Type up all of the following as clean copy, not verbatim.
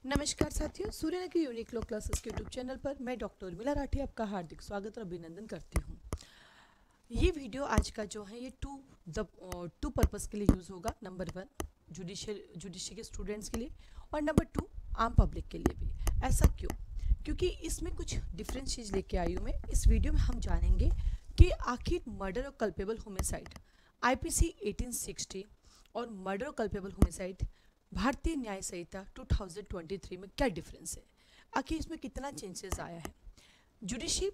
नमस्कार साथियों, सूर्य की यूनिक लॉ क्लासेस के यूट्यूब चैनल पर मैं डॉक्टर उर्मिला राठी आपका हार्दिक स्वागत और अभिनंदन करती हूँ। ये वीडियो आज का जो है ये टू पर्पस के लिए यूज़ होगा। नंबर 1 जुडिशरी के स्टूडेंट्स के लिए और नंबर 2 आम पब्लिक के लिए भी। ऐसा क्यों? क्योंकि इसमें कुछ डिफरेंट चीज़ लेके आई हूँ मैं। इस वीडियो में हम जानेंगे कि आखिर मर्डर और कल्पेबल होमिसाइड IPC 1860 और मर्डर और कल्पेबल होमिसाइड भारतीय न्याय संहिता 2023 में क्या डिफरेंस है, आखिर इसमें कितना चेंजेस आया है। जुडिशरी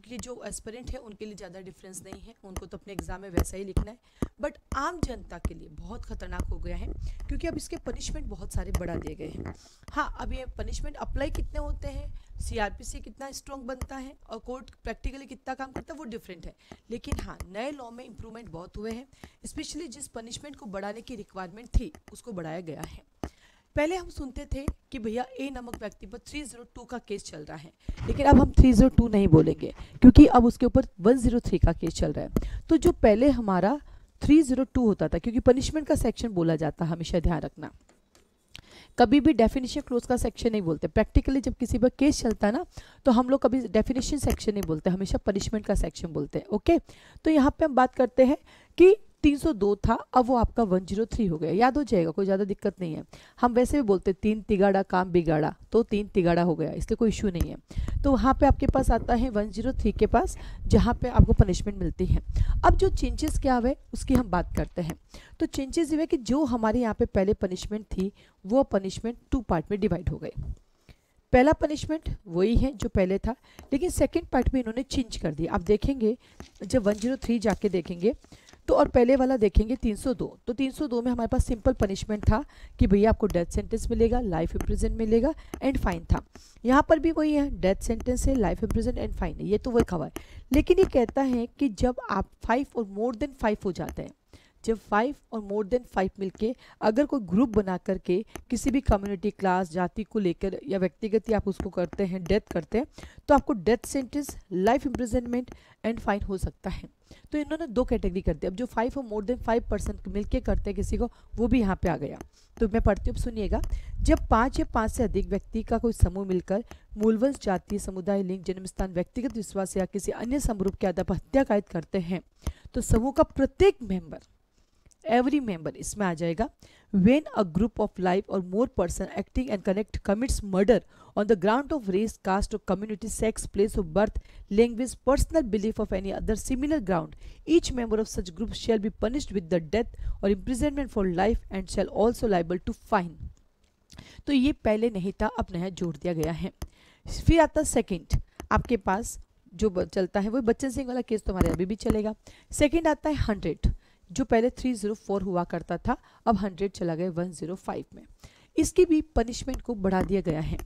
के जो एस्पिरेंट है उनके लिए ज़्यादा डिफरेंस नहीं है, उनको तो अपने एग्जाम में वैसा ही लिखना है। बट आम जनता के लिए बहुत खतरनाक हो गया है क्योंकि अब इसके पनिशमेंट बहुत सारे बढ़ा दिए गए हैं। हाँ, अब ये पनिशमेंट अप्लाई कितने होते हैं, CRPC कितना स्ट्रॉन्ग बनता है और कोर्ट प्रैक्टिकली कितना काम करता है वो डिफरेंट है। लेकिन हाँ, नए लॉ में इम्प्रूवमेंट बहुत हुए हैं। स्पेशली जिस पनिशमेंट को बढ़ाने की रिक्वायरमेंट थी उसको बढ़ाया गया है। पहले हम सुनते थे कि भैया ए नामक व्यक्ति पर 302 का केस चल रहा है, लेकिन अब हम 302 नहीं बोलेंगे क्योंकि अब उसके ऊपर 103 का केस चल रहा है। तो जो पहले हमारा 302 होता था, क्योंकि पनिशमेंट का सेक्शन बोला जाता है, हमेशा ध्यान रखना, कभी भी डेफिनेशन क्लोज का सेक्शन नहीं बोलते। प्रैक्टिकली जब किसी पर केस चलता है ना तो हम लोग कभी डेफिनेशन सेक्शन नहीं बोलते, हमेशा पनिशमेंट का सेक्शन बोलते हैं। ओके, तो यहाँ पे हम बात करते हैं कि 302 था, अब वो आपका 103 हो गया। याद हो जाएगा, कोई ज़्यादा दिक्कत नहीं है। हम वैसे भी बोलते 3 तिगाड़ा काम बिगाड़ा, तो 3 तिगाड़ा हो गया, इसलिए कोई इशू नहीं है। तो वहाँ पे आपके पास आता है 103 के पास, जहाँ पे आपको पनिशमेंट मिलती है। अब जो चेंजेस क्या हुए उसकी हम बात करते हैं। तो चेंजेस ये है कि जो हमारे यहाँ पे पहले पनिशमेंट थी वो पनिशमेंट 2 पार्ट में डिवाइड हो गई। पहला पनिशमेंट वही है जो पहले था, लेकिन सेकेंड पार्ट में इन्होंने चेंज कर दिया। आप देखेंगे जब 103 जाके देखेंगे तो और पहले वाला देखेंगे 302, तो 302 में हमारे पास सिंपल पनिशमेंट था कि भैया आपको डेथ सेंटेंस मिलेगा, लाइफ इम्प्रिजन मिलेगा एंड फाइन था। यहाँ पर भी वही है, डेथ सेंटेंस है, लाइफ इम्प्रिजन एंड फाइन है, ये तो वही खबर है। लेकिन ये कहता है कि जब आप 5 और मोर देन 5 हो जाते हैं, जब 5 और मोर देन 5 मिलके अगर कोई ग्रुप बना करके किसी भी कम्युनिटी, क्लास, जाति को लेकर या व्यक्तिगत आप उसको करते हैं, डेथ करते हैं, तो आपको death sentence, life imprisonment and fine हो सकता है। तो इन्होंने 2 कैटेगरी कर दी। अब जो 5 और मोर देन 5% मिलके करते हैं किसी को, वो भी यहाँ पे आ गया। तो मैं पढ़ती हूँ, सुनिएगा। जब 5 या 5 से अधिक व्यक्ति का कोई समूह मिलकर मूलवंश, जाति, समुदाय, लिंग, जन्म स्थान, व्यक्तिगत विश्वास या किसी अन्य समरूप के आधार पर हत्या कायद करते हैं, तो समूह का प्रत्येक मेंबर, एवरी मेंबर इसमें आ जाएगा। When a group of 5 or more person acting and connect commits murder on the ground of race, caste or community, sex, place of birth, language, personal belief of any other similar ground, each member of such group shall be punished with the death or imprisonment for life and shall also liable to fine। तो ये पहले नहीं था, अब नया जोड़ दिया गया है। फिर आता सेकंड, आपके पास जो चलता है वो बच्चन सिंह वाला केस तो हमारे अभी भी चलेगा। सेकंड आता है 100, जो पहले 304 हुआ करता था, अब 100 चला गया 105 में। इसकी भी पनिशमेंट को बढ़ा दिया गया है।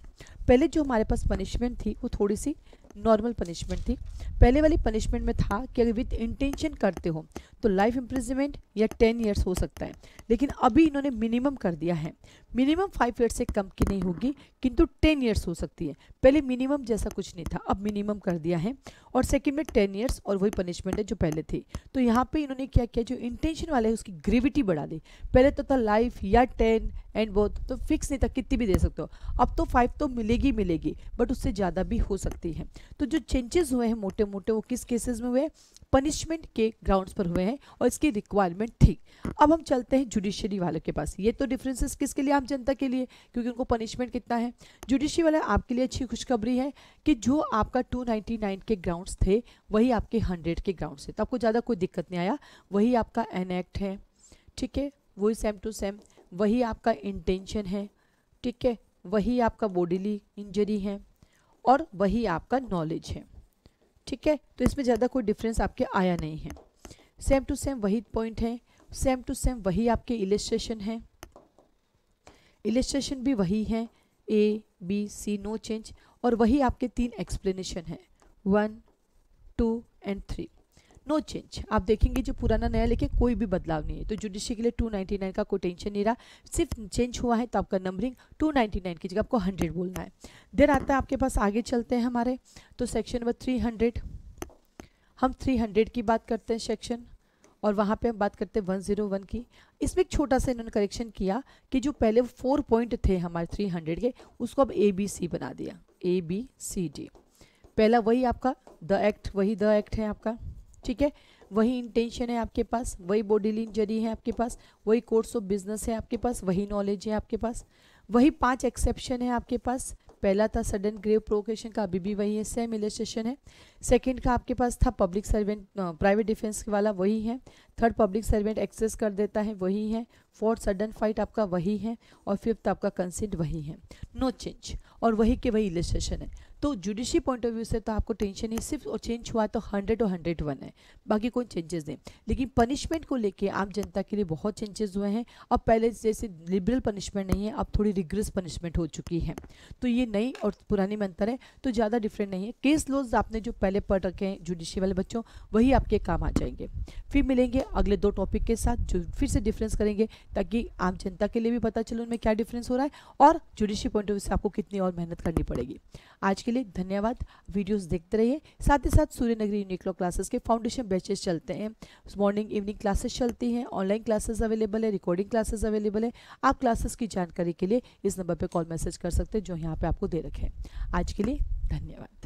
पहले जो हमारे पास पनिशमेंट थी वो थोड़ी सी नॉर्मल पनिशमेंट थी। पहले वाली पनिशमेंट में था कि अगर विद इंटेंशन करते हो तो लाइफ इम्प्रिजनमेंट या 10 ईयर्स हो सकता है, लेकिन अभी इन्होंने मिनिमम कर दिया है। मिनिमम 5 ईयर्स से कम की नहीं होगी, किंतु 10 ईयर्स हो सकती है। पहले मिनिमम जैसा कुछ नहीं था, अब मिनिमम कर दिया है। और सेकंड में 10 ईयर्स और वही पनिशमेंट है जो पहले थी। तो यहाँ पे इन्होंने क्या किया, जो इंटेंशन वाले है उसकी ग्रेविटी बढ़ा दी। पहले तो था लाइफ या 10 एंड बोथ, तो फिक्स नहीं था, कितनी भी दे सकते हो। अब तो 5 तो मिलेगी, बट उससे ज़्यादा भी हो सकती है। तो जो चेंजेस हुए हैं मोटे मोटे वो किस केसेस में हुए, पनिशमेंट के ग्राउंड्स पर हुए हैं और इसकी रिक्वायरमेंट थी। अब हम चलते हैं जुडिशरी वालों के पास। ये तो डिफरेंसेस किसके लिए, आम जनता के लिए, क्योंकि उनको पनिशमेंट कितना है। जुडिशरी वाले आपके लिए अच्छी खुशखबरी है कि जो आपका 299 के ग्राउंड्स थे वही आपके 100 के ग्राउंड्स थे, तो आपको ज़्यादा कोई दिक्कत नहीं आया। वही आपका एनएक्ट है, ठीक है, वही सेम टू सेम, वही आपका इंटेंशन है, ठीक है, वही आपका बॉडीली इंजरी है और वही आपका नॉलेज है, ठीक है। तो इसमें ज़्यादा कोई डिफरेंस आपके आया नहीं है। सेम टू सेम वही पॉइंट है, सेम टू सेम वही आपके इलिस्ट्रेशन है, इलिस्ट्रेशन भी वही है, ABC नो चेंज, और वही आपके 3 एक्सप्लेनेशन है, 1, 2 एंड 3, नो चेंज। आप देखेंगे जो पुराना नया लेके कोई भी बदलाव नहीं है। तो जुडिशरी के लिए 299 का कोई टेंशन नहीं रहा, सिर्फ चेंज हुआ है तो आपका नंबरिंग 299 की जगह आपको 100 बोलना है। देन आता है आपके पास, आगे चलते हैं हमारे, तो सेक्शन नंबर 300, हम 300 की बात करते हैं सेक्शन, और वहाँ पे हम बात करते हैं 101 की। इसमें एक छोटा सा इन्होंने करेक्शन किया कि जो पहले 4 पॉइंट थे हमारे 300 के, उसको अब ABC बना दिया, ABCD। पहला वही आपका द एक्ट, वही द एक्ट है आपका, ठीक है, वही इंटेंशन है आपके पास, वही बॉडीली इंजरी है आपके पास, वही कोर्स ऑफ बिजनेस है आपके पास, वही नॉलेज है आपके पास, वही 5 एक्सेप्शन है आपके पास। पहला था सडन ग्रेव प्रोवोकेशन का, अभी भी वही है, सेम इलस्ट्रेशन है। सेकंड का आपके पास था पब्लिक सर्वेंट प्राइवेट डिफेंस वाला, वही है। थर्ड पब्लिक सर्वेंट एक्सेस कर देता है, वही है। फोर्थ सडन फाइट आपका वही है, और फिफ्थ आपका कंसेंट वही है, नो चेंज, और वही के वही इलस्ट्रेशन है। तो जुडिशरी पॉइंट ऑफ व्यू से तो आपको टेंशन नहीं, सिर्फ और चेंज हुआ तो 100 और 101 है, बाकी कोई चेंजेस नहीं। लेकिन पनिशमेंट को लेके आम जनता के लिए बहुत चेंजेस हुए हैं। अब पहले जैसे लिबरल पनिशमेंट नहीं है, अब थोड़ी रिग्रेस पनिशमेंट हो चुकी है। तो ये नई और पुरानी में अंतर है, तो ज़्यादा डिफरेंट नहीं है। केस लॉज आपने जो पहले पढ़ रखे हैं जुडिशरी वाले बच्चों, वही आपके काम आ जाएंगे। फिर मिलेंगे अगले 2 टॉपिक के साथ, जो फिर से डिफरेंस करेंगे, ताकि आम जनता के लिए भी पता चले उनमें क्या डिफरेंस हो रहा है, और जुडिशरी पॉइंट ऑफ व्यू से आपको कितनी और मेहनत करनी पड़ेगी। आज के लिए धन्यवाद, वीडियोस देखते रहिए। साथ ही साथ सूर्यनगरी यूनिक्लो क्लासेस के फाउंडेशन बैचेस चलते हैं, मॉर्निंग इवनिंग क्लासेस चलती हैं, ऑनलाइन क्लासेस अवेलेबल है, रिकॉर्डिंग क्लासेस अवेलेबल है। आप क्लासेस की जानकारी के लिए इस नंबर पर कॉल मैसेज कर सकते हैं जो यहाँ पे आपको दे रखे हैं। आज के लिए धन्यवाद।